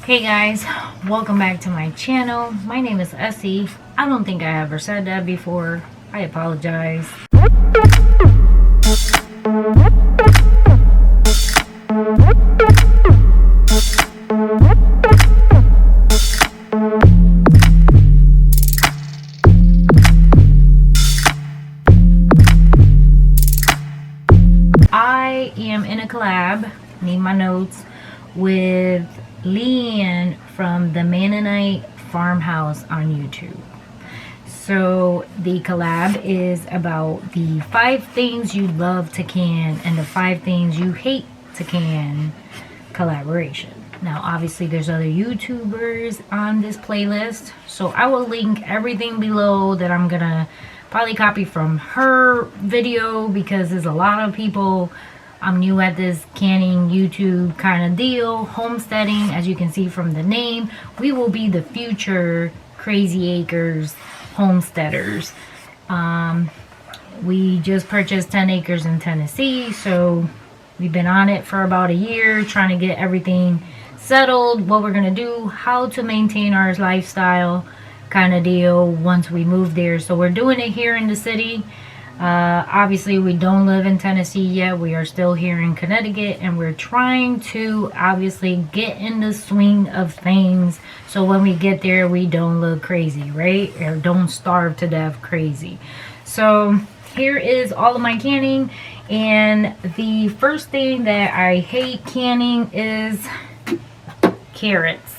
Hey guys, welcome back to my channel. My name is Essie. I don't think I ever said that before. I apologize. I am in a collab, need my notes, with Leane from the Mennonite Farmhouse on YouTube. So the collab is about the 5 things you love to can and the 5 things you hate to can collaboration. Now obviously there's other YouTubers on this playlist, so I will link everything below that I'm gonna probably copy from her video, because there's a lot of people. I'm new at this canning YouTube kind of deal, homesteading. As you can see from the name, we will be the future Crazy Acres homesteaders. We just purchased 10 acres in Tennessee, so we've been on it for about a year trying to get everything settled, what we're gonna do, how to maintain our lifestyle kind of deal once we move there. So we're doing it here in the city. Obviously we don't live in Tennessee yet. We are still here in Connecticut, and we're trying to obviously get in the swing of things so when we get there we don't look crazy, right? Or don't starve to death crazy. So here is all of my canning, and the first thing that I hate canning is carrots.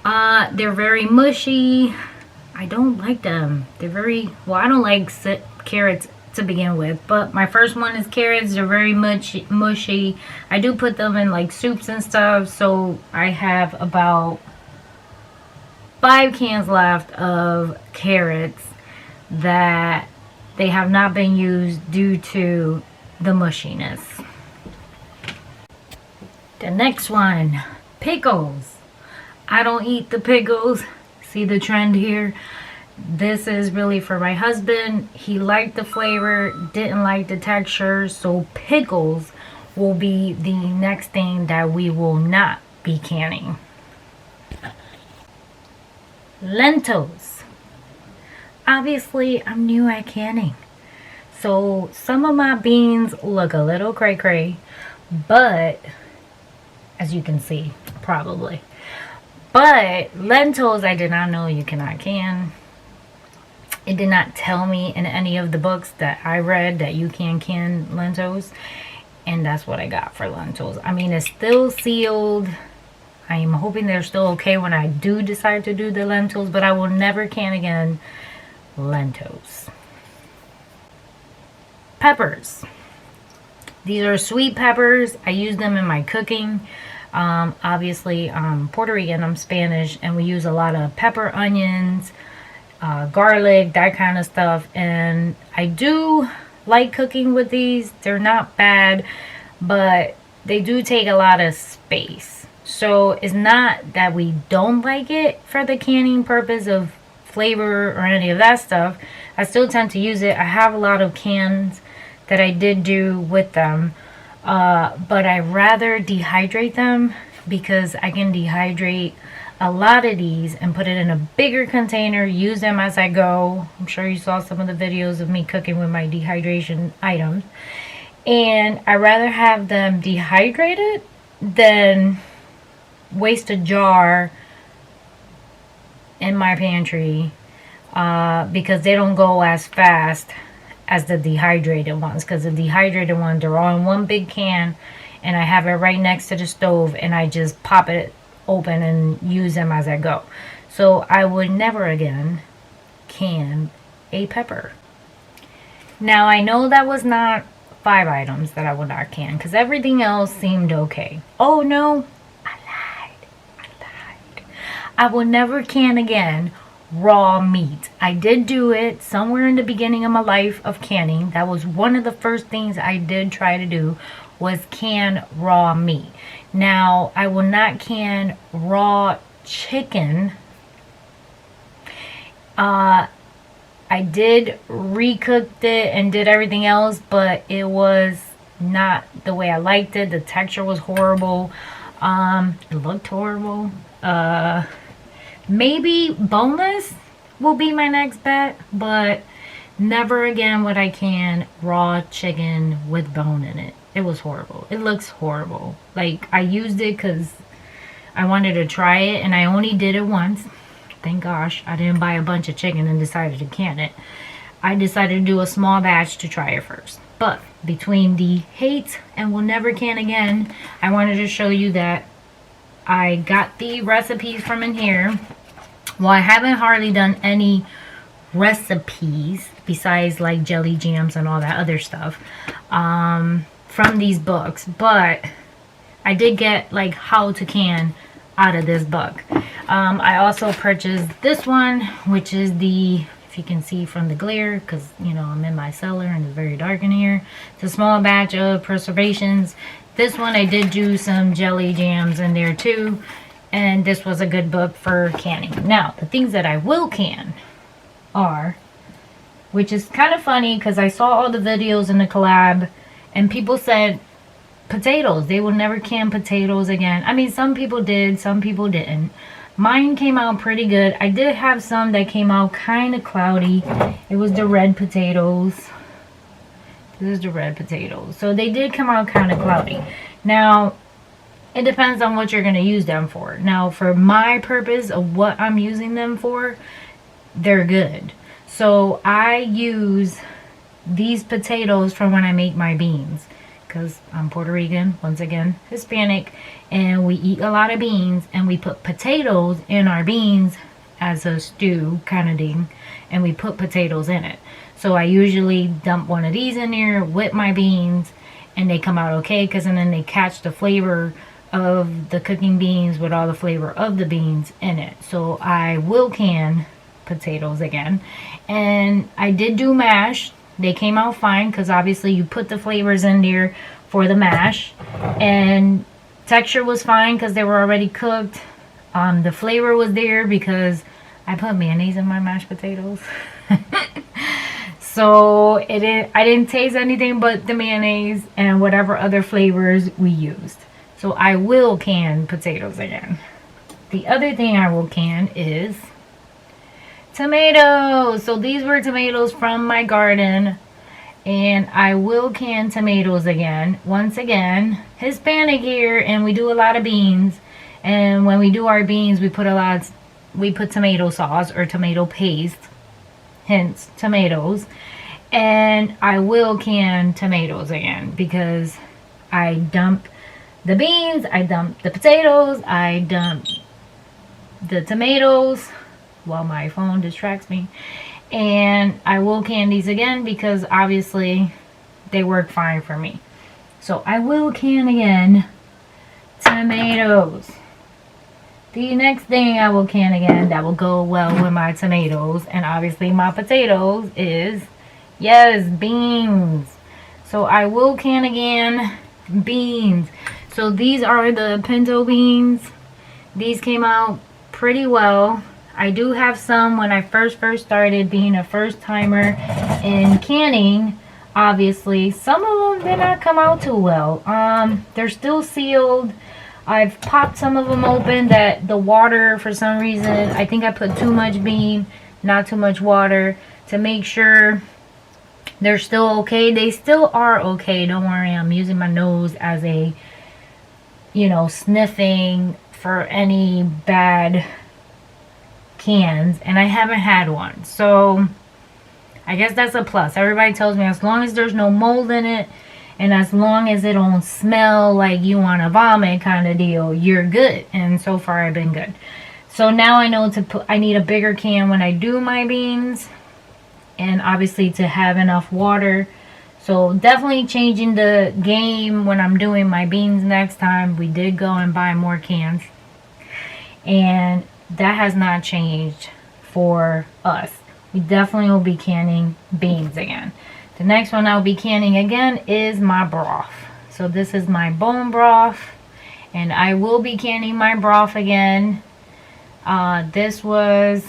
They're very mushy. I don't like them. They're very, well, I don't like carrots to begin with, but my first one is carrots. They're very mushy. I do put them in like soups and stuff, so I have about 5 cans left of carrots that they have not been used due to the mushiness. The next one, pickles. I don't eat the pickles. See the trend here? This is really for my husband. He liked the flavor, didn't like the texture, so pickles will be the next thing that we will not be canning. Lentils. Obviously I'm new at canning, so some of my beans look a little cray cray, but as you can see probably. But lentils, I did not know you cannot can. It did not tell me in any of the books that I read that you can lentils. And that's what I got for lentils. I mean, it's still sealed. I am hoping they're still okay when I do decide to do the lentils. But I will never can again lentils. Peppers. These are sweet peppers. I use them in my cooking. Obviously I'm Puerto Rican, I'm Spanish, and we use a lot of pepper, onions, garlic, that kind of stuff. And I do like cooking with these. They're not bad, but they do take a lot of space. So it's not that we don't like it for the canning purpose of flavor or any of that stuff. I still tend to use it. I have a lot of cans that I did do with them. But I rather dehydrate them, because I can dehydrate a lot of these and put it in a bigger container, use them as I go. I'm sure you saw some of the videos of me cooking with my dehydration items. And I rather have them dehydrated than waste a jar in my pantry, because they don't go as fast as the dehydrated ones. Because the dehydrated ones, they're all in one big can, and I have it right next to the stove, and I just pop it open and use them as I go. So I would never again can a pepper. Now I know that was not 5 items that I would not can, because everything else seemed okay. Oh no, I lied. I will never can again raw meat. I did do it somewhere in the beginning of my life of canning. That was one of the first things I did try to do, was can raw meat. Now I will not can raw chicken. I did recooked it and did everything else, but it was not the way I liked it. The texture was horrible. It looked horrible. Maybe boneless will be my next bet, but never again would I can raw chicken with bone in it. It was horrible. It looks horrible. Like, I used it because I wanted to try it, and I only did it once. Thank gosh I didn't buy a bunch of chicken and decided to can it. I decided to do a small batch to try it first. But between the hate and will never can again, I wanted to show you that I got the recipes from in here. Well, I haven't hardly done any recipes besides like jelly jams and all that other stuff from these books, but I did get like how to can out of this book. I also purchased this one, which is the, if you can see from the glare, because you know I'm in my cellar and it's very dark in here. It's a small batch of preservations. This one I did do some jelly jams in there too, and this was a good book for canning. Now the things that I will can are, which is kind of funny because I saw all the videos in the collab and people said potatoes, they will never can potatoes again. I mean, some people did, some people didn't. Mine came out pretty good. I did have some that came out kind of cloudy. It was the red potatoes. This is the red potatoes. So they did come out kind of cloudy. Now, it depends on what you're going to use them for. Now, for my purpose of what I'm using them for, they're good. So I use these potatoes for when I make my beans, because I'm Puerto Rican, once again Hispanic, and we eat a lot of beans, and we put potatoes in our beans as a stew kind of thing, and we put potatoes in it. So I usually dump one of these in there with my beans, and they come out okay, because then they catch the flavor of the cooking beans with all the flavor of the beans in it. So I will can potatoes again, and I did do mash. They came out fine because obviously you put the flavors in there for the mash, and texture was fine because they were already cooked. The flavor was there because I put mayonnaise in my mashed potatoes. So I didn't taste anything but the mayonnaise and whatever other flavors we used. So I will can potatoes again. The other thing I will can is tomatoes. So these were tomatoes from my garden, and I will can tomatoes again. Once again, Hispanic here, and we do a lot of beans, and when we do our beans we put tomato sauce or tomato paste, hence tomatoes. And I will can tomatoes again because I dump the beans, I dump the potatoes, I dump the tomatoes while my phone distracts me, and I will can these again because obviously they work fine for me. So I will can again tomatoes. The next thing I will can again that will go well with my tomatoes and obviously my potatoes is, yes, beans. So I will can again beans. So these are the pinto beans. These came out pretty well. I do have some when I first started being a first timer in canning. Obviously, some of them did not come out too well. They're still sealed. I've popped some of them open that the water, for some reason, I think I put too much bean, not too much water, to make sure they're still okay. They still are okay. Don't worry, I'm using my nose as a, you know, sniffing for any bad cans, and I haven't had one, so I guess that's a plus. Everybody tells me as long as there's no mold in it and as long as it don't smell like you want to vomit kind of deal, you're good. And so far I've been good. So now I know I need a bigger can when I do my beans, and obviously to have enough water. So definitely changing the game when I'm doing my beans next time. We did go and buy more cans, and that has not changed for us. We definitely will be canning beans again. The next one I'll be canning again is my broth. So this is my bone broth, and I will be canning my broth again. This was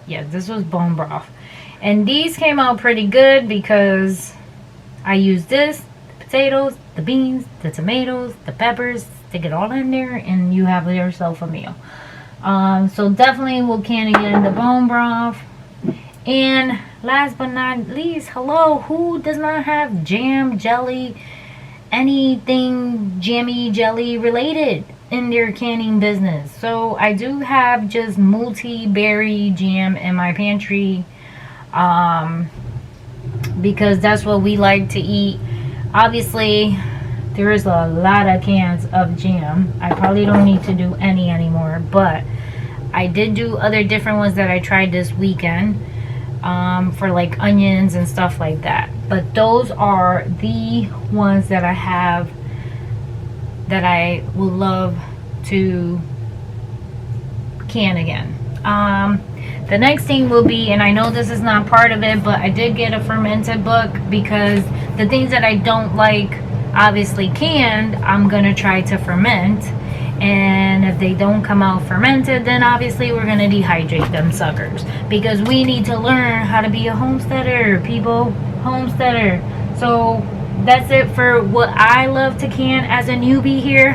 bone broth, and these came out pretty good because I used this, the potatoes, the beans, the tomatoes, the peppers, stick it all in there, and you have yourself a meal. So definitely we'll can again the bone broth. And last but not least, hello, who does not have jam, jelly, anything jammy jelly related in their canning business? So I do have just multi-berry jam in my pantry, because that's what we like to eat. Obviously there is a lot of cans of jam. I probably don't need to do any anymore, but I did do other different ones that I tried this weekend, for like onions and stuff like that. But those are the ones that I have that I would love to can again. The next thing will be, and I know this is not part of it, but I did get a fermented book, because the things that I don't like obviously canned, I'm gonna try to ferment. And if they don't come out fermented, then obviously we're gonna dehydrate them suckers, because we need to learn how to be a homesteader, people. Homesteader. So that's it for what I love to can as a newbie here.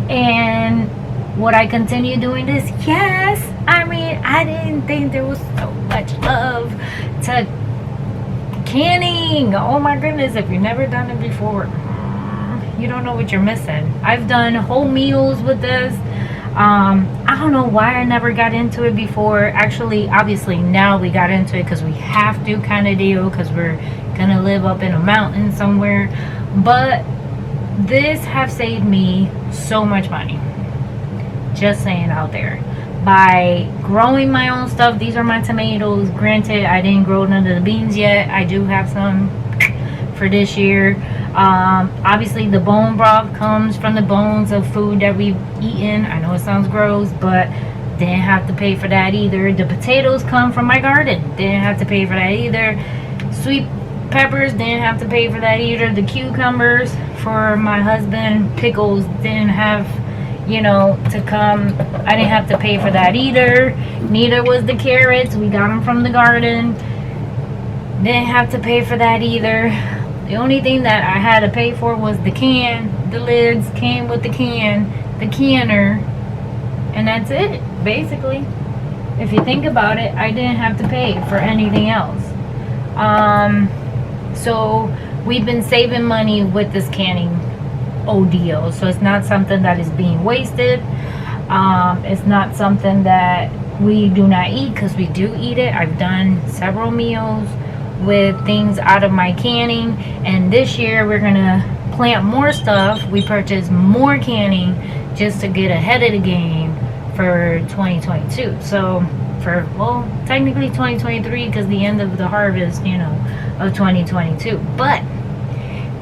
And would I continue doing this? Yes. I mean, I didn't think there was so much love to canning. Oh my goodness, if you've never done it before, you don't know what you're missing. I've done whole meals with this. I don't know why I never got into it before. Actually, obviously now we got into it because we have to, kind of deal, because we're gonna live up in a mountain somewhere. But this have saved me so much money, just saying out there, by growing my own stuff. These are my tomatoes. Granted, I didn't grow none of the beans yet. I do have some for this year. Obviously the bone broth comes from the bones of food that we've eaten. I know it sounds gross, but didn't have to pay for that either. The potatoes come from my garden. Didn't have to pay for that either. Sweet peppers, didn't have to pay for that either. The cucumbers for my husband, pickles, didn't have, you know, to come. I didn't have to pay for that either. Neither was the carrots. We got them from the garden. Didn't have to pay for that either. The only thing that I had to pay for was the can. The lids came with the can, the canner, and that's it, basically. If you think about it, I didn't have to pay for anything else. So we've been saving money with this canning ordeal. So it's not something that is being wasted. It's not something that we do not eat, because we do eat it. I've done several meals with things out of my canning, and this year we're gonna plant more stuff. We purchased more canning just to get ahead of the game for 2022. So for, well, technically 2023, because the end of the harvest, you know, of 2022. But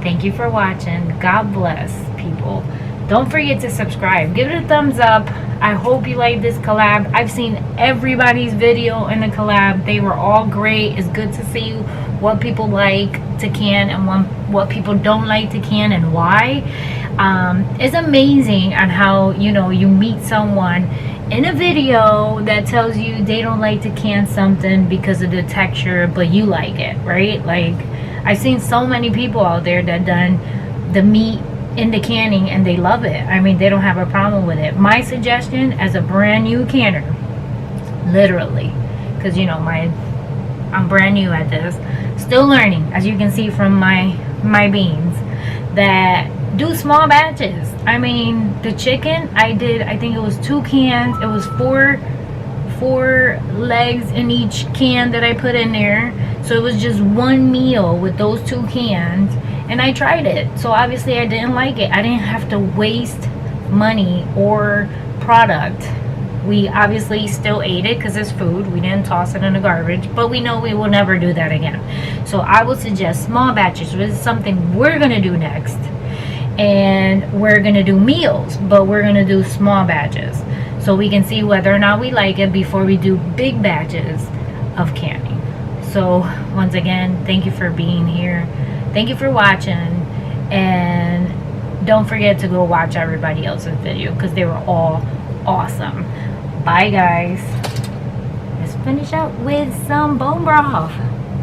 thank you for watching. God bless, people. Don't forget to subscribe. Give it a thumbs up. I hope you like this collab. I've seen everybody's video in the collab. They were all great. It's good to see what people like to can and what people don't like to can, and why. It's amazing on how, you know, you meet someone in a video that tells you they don't like to can something because of the texture, but you like it, right? Like, I've seen so many people out there that done the meat in the canning and they love it. I mean, they don't have a problem with it. My suggestion as a brand new canner, literally, because, you know, I'm brand new at this, still learning, as you can see from my beans, that do small batches. I mean, the chicken, I think it was 2 cans. It was four legs in each can that I put in there. So it was just one meal with those 2 cans, and I tried it. So obviously I didn't like it. I didn't have to waste money or product. We obviously still ate it because it's food. We didn't toss it in the garbage, but we know we will never do that again. So I would suggest small batches. This is something we're gonna do next, and we're gonna do meals, but we're gonna do small batches so we can see whether or not we like it before we do big batches of canning. So once again, thank you for being here. Thank you for watching, and don't forget to go watch everybody else's video because they were all awesome. Bye guys. Let's finish out with some bone broth.